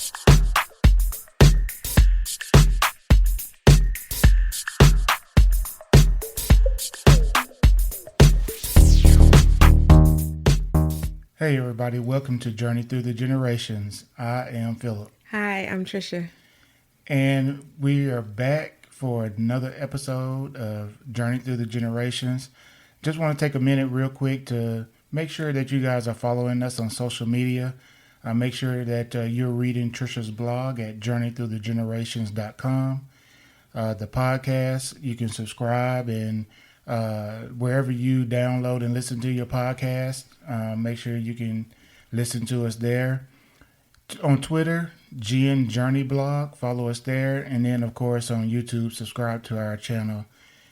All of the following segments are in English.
Hey everybody, welcome to Journey Through the Generations. I am Phillip. Hi, I'm Trisha. And we are back for another episode of Journey Through the Generations. Just want to take a minute real quick to make sure that you guys are following us on social media. Make sure that you're reading Trisha's blog at journeythroughthegenerations.com. The podcast, you can subscribe and wherever you download and listen to your podcast, make sure you can listen to us there. On Twitter, GN Journey Blog, follow us there. And then, of course, on YouTube, subscribe to our channel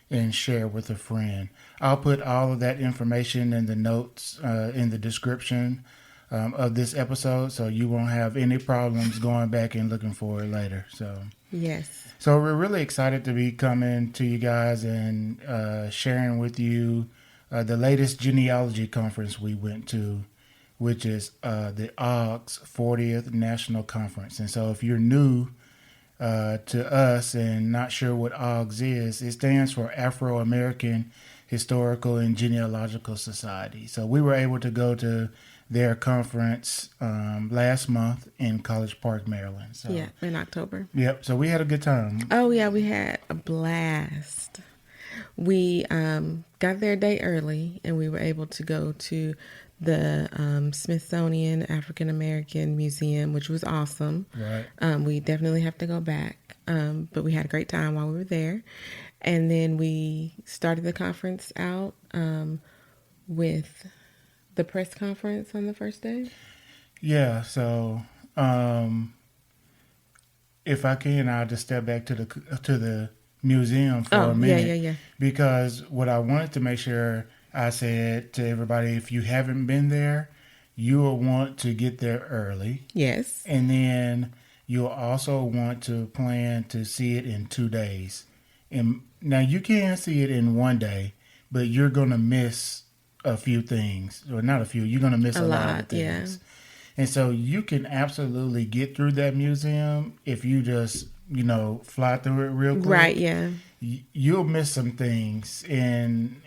and share with a friend. I'll put all of that information in the notes in the description of this episode, so you won't have any problems going back and looking for it later. Yes. So we're really excited to be coming to you guys and sharing with you the latest genealogy conference we went to, which is the AAHGS 40th National Conference. And so if you're new to us and not sure what AAHGS is, it stands for Afro-American Historical and Genealogical Society. So we were able to go to their conference last month in College Park, Maryland. So, yeah, in October. Yep. So we had a good time. Oh, yeah, we had a blast. We got there a day early, and we were able to go to the Smithsonian African American Museum, which was awesome. Right. We definitely have to go back, but we had a great time while we were there. And then we started the conference out with the press conference on the first day. Yeah, so if I can, I'll just step back to the museum for a minute. Yeah. Because what I wanted to make sure I said to everybody, if you haven't been there, you will want to get there early. Yes. And then you'll also want to plan to see it in 2 days. And now you can see it in 1 day, but you're going to miss a few things, or not a few. You're going to miss a lot of things. Yeah. And so you can absolutely get through that museum if you just, fly through it real quick. Right, yeah. You'll miss some things. And,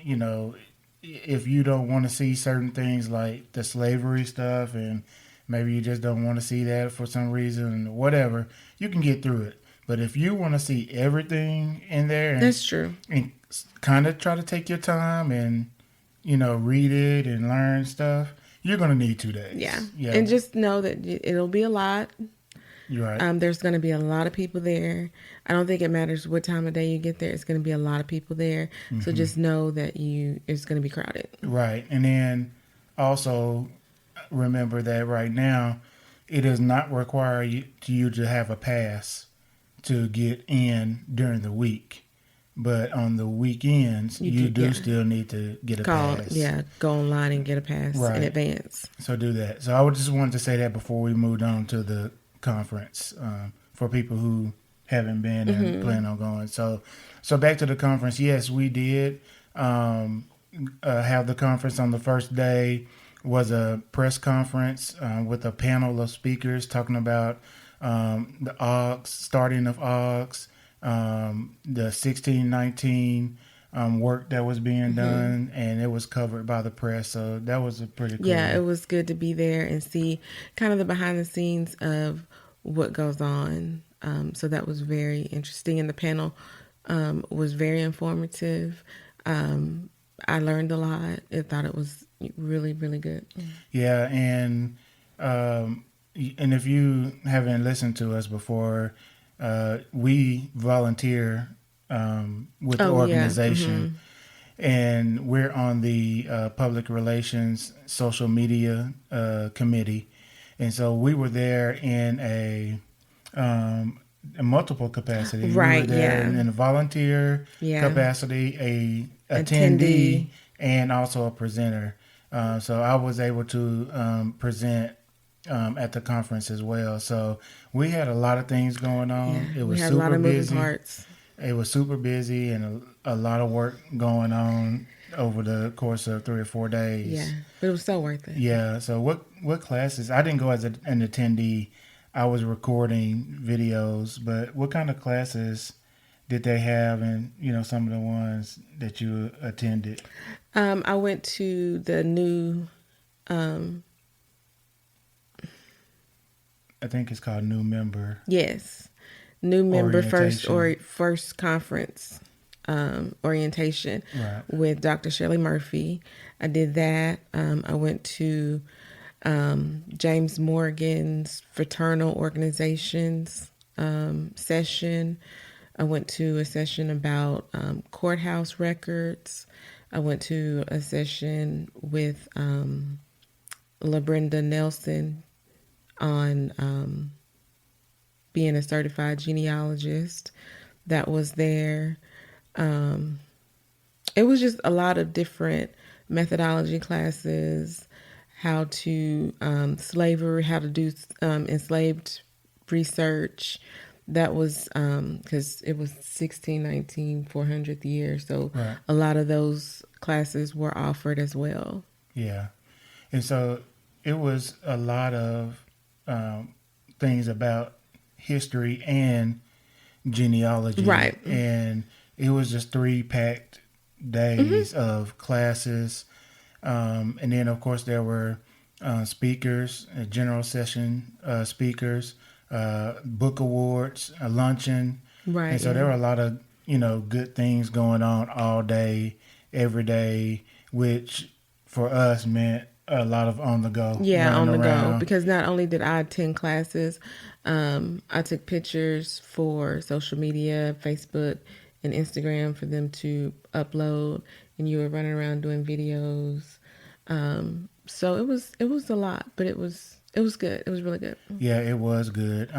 if you don't want to see certain things like the slavery stuff, and maybe you just don't want to see that for some reason, whatever, you can get through it. But if you want to see everything in there, that's true, and kind of try to take your time and read it and learn stuff, you're going to need 2 days. Yeah. And just know that it'll be a lot. You're right. There's going to be a lot of people there. I don't think it matters what time of day you get there. It's going to be a lot of people there. Mm-hmm. So just know that it's going to be crowded. Right. And then also remember that right now, it does not require you to have a pass to get in during the week. But on the weekends, you do still need to get a pass. Yeah, go online and get a pass in advance. So do that. So I just wanted to say that before we moved on to the conference for people who haven't been and plan on going. So back to the conference. Yes, we did have the conference on the first day. Was a press conference with a panel of speakers talking about the AAHGS, starting of AAHGS, the 1619 work that was being done, and it was covered by the press. So that was a pretty cool. Yeah, it was good to be there and see kind of the behind the scenes of what goes on. So that was very interesting. And the panel was very informative. I learned a lot. I thought it was really, really good. Yeah, and if you haven't listened to us before, we volunteer with the organization, and we're on the public relations social media committee. And so we were there in a multiple capacity. Right, we were there in a volunteer capacity, a attendee, and also a presenter. So I was able to present at the conference as well. So we had a lot of things going on. Yeah, it was we had super a lot of busy. Moving parts. It was super busy and a lot of work going on over the course of 3 or 4 days. Yeah, but it was so worth it. Yeah. So what classes? I didn't go as an attendee. I was recording videos. But what kind of classes did they have, and some of the ones that you attended? I went to the new, I think it's called New Member yes, new member first Orientation. or first conference orientation Right. with Dr. Shirley Murphy. I did that. I went to James Morgan's fraternal organizations session. I went to a session about courthouse records. I went to a session with LaBrenda Nelson on being a certified genealogist. That was there. It was just a lot of different methodology classes, how to slavery, how to do enslaved research. That was because it was 1619 400th year, so Right. a lot of those classes were offered as well. Yeah. And so it was a lot of things about history and genealogy. Right. And it was just 3 packed days of classes. And then, of course, there were speakers, general session speakers, book awards, a luncheon. Right. And so there were a lot of, good things going on all day, every day, which for us meant a lot of on the go. Yeah, on the around. go. Because not only did I attend classes, I took pictures for social media, Facebook and Instagram for them to upload, and you were running around doing videos. So it was a lot, but it was good. It was really good. Yeah, it was good.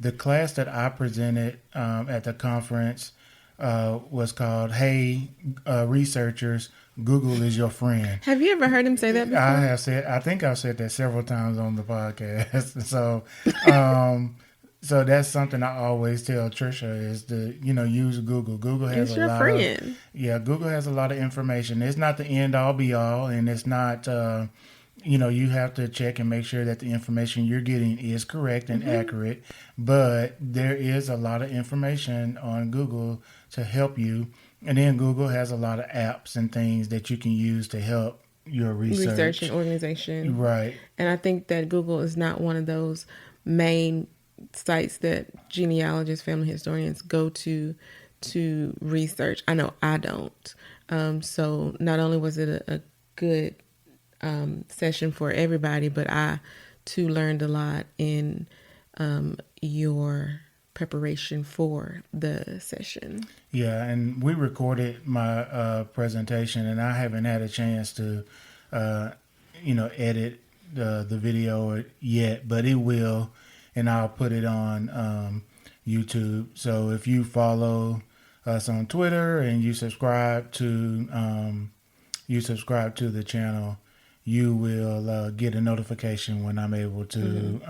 The class that I presented at the conference was called "Hey, Researchers, Google is your friend." Have you ever heard him say that before? I think I've said that several times on the podcast. So that's something I always tell Trisha is to, use Google. Google has It's a your lot friend. Google has a lot of information. It's not the end all be all, and it's not, you have to check and make sure that the information you're getting is correct and accurate. But there is a lot of information on Google to help you. And then Google has a lot of apps and things that you can use to help your Research and organization. Right. And I think that Google is not one of those main sites that genealogists, family historians go to research. I know I don't. So not only was it a good session for everybody, but I too learned a lot in your preparation for the session. Yeah, and we recorded my presentation, and I haven't had a chance to, edit the video yet, but it will, and I'll put it on YouTube. So if you follow us on Twitter and you subscribe to the channel, you will get a notification when I'm able to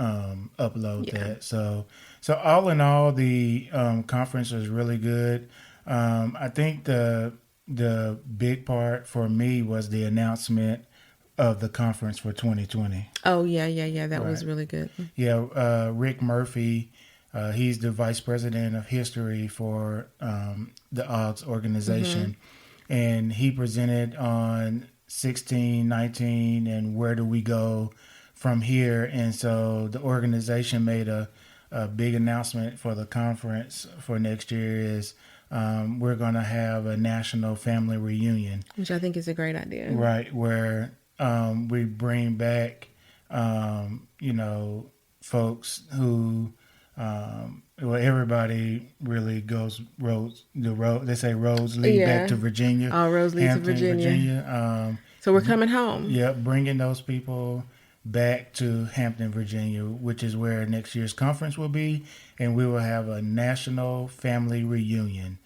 upload that. So all in all, the conference was really good. I think the big part for me was the announcement of the conference for 2020. Oh, yeah. That was Right. really good. Yeah, Rick Murphy, he's the vice president of history for the AAHGS organization. And he presented on 1619 and where do we go from here. And so the organization made a big announcement for the conference for next year is we're going to have a national family reunion. Which I think is a great idea. Right, where we bring back, folks who, everybody really goes they say roads lead back to Virginia. All roads lead Hampton, to Virginia. So we're coming home. Yeah, bringing those people back to Hampton, Virginia, which is where next year's conference will be, and we will have a national family reunion.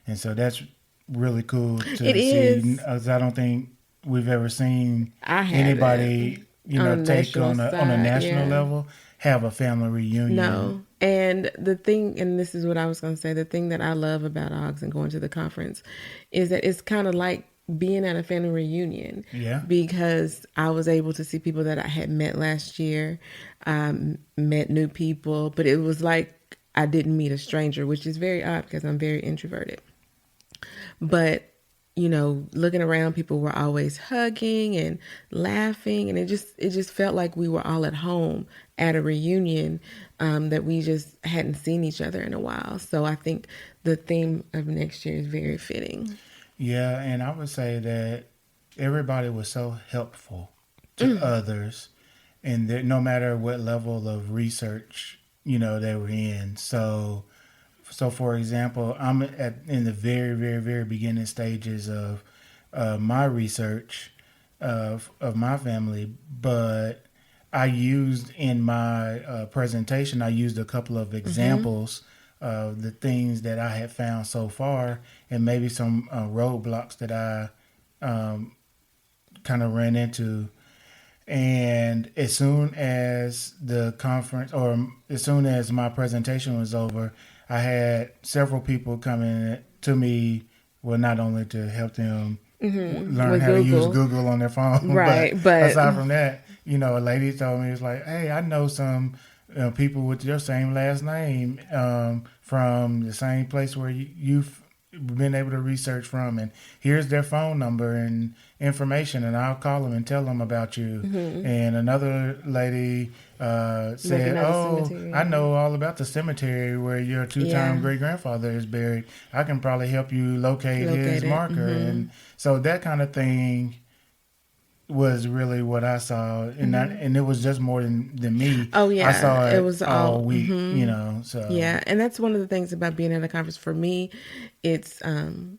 And so that's really cool to see. As I don't think we've ever seen anybody, take on a national level, have a family reunion. No. And the thing, and this is what I was going to say, the thing that I love about AAHGS and going to the conference is that it's kind of like being at a family reunion. Yeah. Because I was able to see people that I had met last year, met new people, but it was like I didn't meet a stranger, which is very odd because I'm very introverted. But looking around, people were always hugging and laughing, and it just felt like we were all at home at a reunion, that we just hadn't seen each other in a while. So I think the theme of next year is very fitting. Yeah, and I would say that everybody was so helpful to others, and that no matter what level of research they were in. So for example, I'm in the very, very, very beginning stages of my research of my family, but I used in my presentation, I used a couple of examples of the things that I had found so far, and maybe some roadblocks that I kind of ran into. And as soon as the conference, or as soon as my presentation was over, I had several people coming to me, well, not only to help them learn With how to use Google. Google on their phone, Right, but but aside from that, a lady told me, it's like, hey, I know some people with your same last name from the same place where you've been able to research from, and here's their phone number and information, and I'll call them and tell them about you. And another lady said, recognize the oh, cemetery. I know all about the cemetery where your two-time Yeah. great-grandfather is buried. I can probably help you locate his Locate it. marker. And so that kind of thing was really what I saw, and it was just more than me. Oh I saw yeah, it it was all all. week, so Yeah, and that's one of the things about being at a conference for me. It's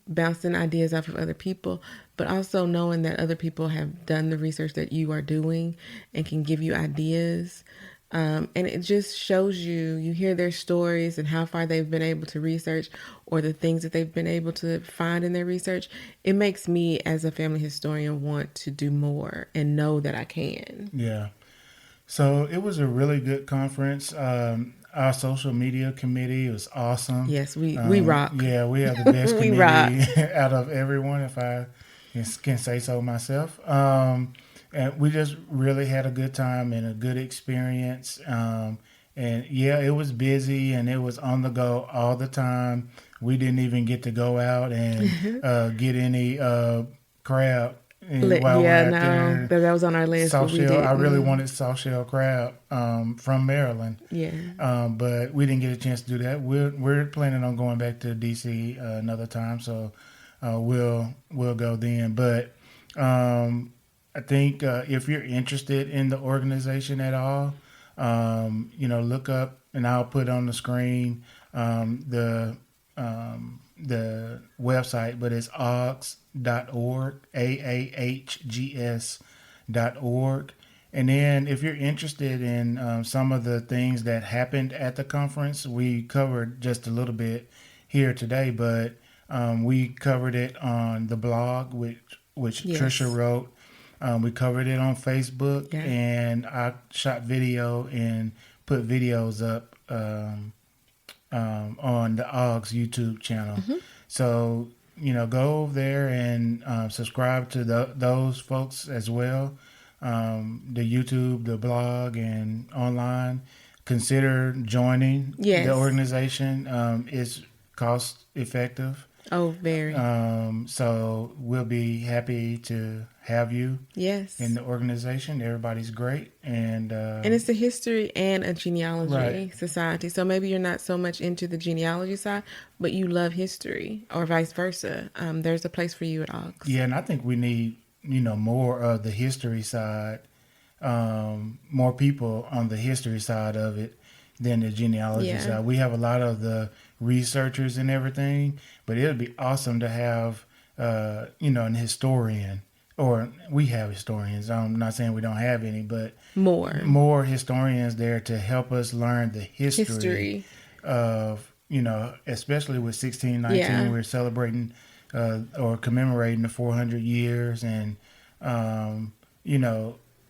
bouncing ideas off of other people, but also knowing that other people have done the research that you are doing and can give you ideas. And it just shows you hear their stories and how far they've been able to research, or the things that they've been able to find in their research. It makes me, as a family historian, want to do more and know that I can. yeah. So it was a really good conference. Our social media committee was awesome. Yes, we rock. Yeah, we have the best We rock. committee out of everyone, if I can say so myself. And we just really had a good time and a good experience. And yeah, it was busy and it was on the go all the time. We didn't even get to go out and get any crab while we're Yeah, out no, there. that was on our list, but Soft we shell. I really didn't. wanted soft shell crab from Maryland, Yeah. but we didn't get a chance to do that. We're planning on going back to DC another time, so we'll go then. But I think if you're interested in the organization at all, look up, and I'll put on the screen the website, but it's AAHGS.org, AAHGS.org. And then if you're interested in some of the things that happened at the conference, we covered just a little bit here today, but we covered it on the blog, which Yes. Trisha wrote. We covered it on Facebook, Yeah. and I shot video and put videos up on the AAHGS YouTube channel. So, go over there and subscribe to those folks as well. The YouTube, the blog, and online. Consider joining Yes. the organization. It's cost effective. Oh, very. So we'll be happy to have you Yes. in the organization. Everybody's great, and it's a history and a genealogy Right. society. So maybe you're not so much into the genealogy side, but you love history, or vice versa. There's a place for you at AAHGS. yeah, and I think we need more of the history side, more people on the history side of it than the genealogy Yeah. side. We have a lot of the researchers and everything, but it would be awesome to have an historian, or we have historians. I'm not saying we don't have any, but more historians there to help us learn the history. Of especially with 1619, Yeah. we're celebrating or commemorating the 400 years, and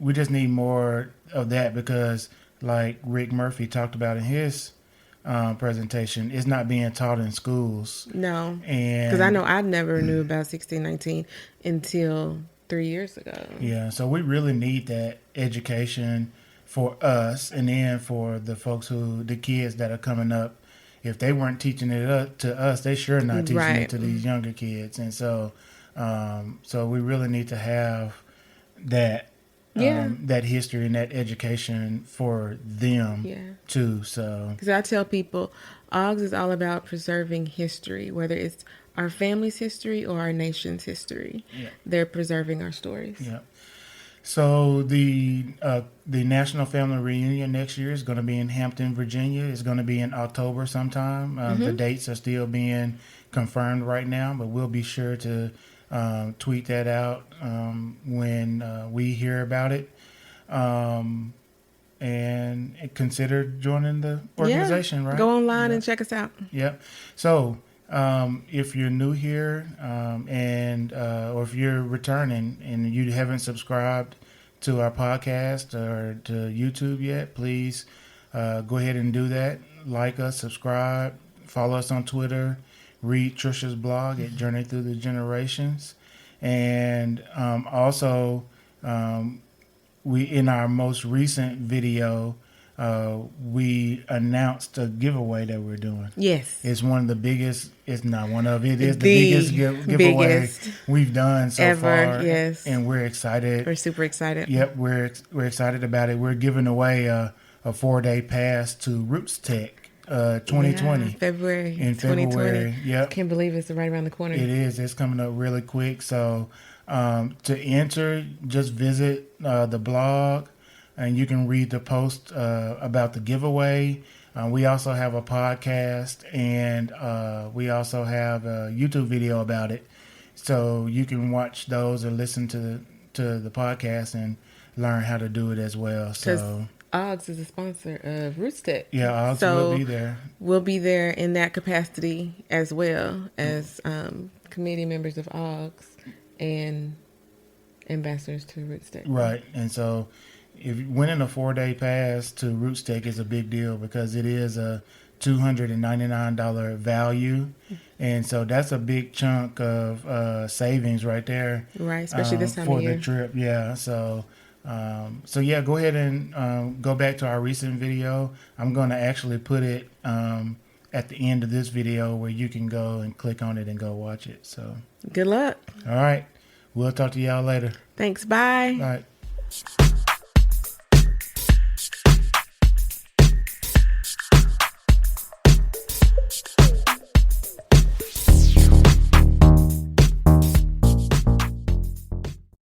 we just need more of that, because like Rick Murphy talked about in his presentation. It's not being taught in schools. No, And because I know I never knew about 1619 until 3 years ago. Yeah, so we really need that education for us, and then for the folks the kids that are coming up. If they weren't teaching it to us, they sure not teaching Right. it to these younger kids. And so, so we really need to have that, Yeah. that history and that education for them Yeah. too. So, Because I tell people, AAHGS is all about preserving history, whether it's our family's history or our nation's history. yeah. They're preserving our stories. Yeah. So the National Family Reunion next year is going to be in Hampton, Virginia. It's going to be in October sometime. The dates are still being confirmed right now, but we'll be sure to tweet that out when we hear about it. And consider joining the organization, right? Go online and check us out. Yep. So if you're new here or if you're returning and you haven't subscribed to our podcast or to YouTube yet, please go ahead and do that. Like us, subscribe, follow us on Twitter, read Trisha's blog at Journey Through the Generations. And also, we in our most recent video, we announced a giveaway that we're doing. Yes. It's one of the biggest. It's not one of. It is the biggest giveaway we've done so ever, far. yes. And we're excited. We're super excited. Yep, we're excited about it. We're giving away a 4-day pass to RootsTech 2020. Yeah, February. In 2020. February. Yep. Can't believe it's right around the corner. It is. It's coming up really quick. So to enter, just visit the blog, and you can read the post about the giveaway. We also have a podcast, and we also have a YouTube video about it. So you can watch those or listen to the podcast and learn how to do it as well. So AAHGS is a sponsor of RootsTech. yeah, AAHGS will be there. We'll be there in that capacity as well as committee members of AAHGS and ambassadors to RootsTech. Right, and so if winning a 4-day pass to RootsTech is a big deal because it is a $299 value, and so that's a big chunk of savings right there. Right, especially this time for of year. the trip. Yeah, so yeah, go ahead and go back to our recent video. I'm going to actually put it at the end of this video where you can go and click on it and go watch it. So good luck. all right, we'll talk to y'all later. Thanks. Bye. All right.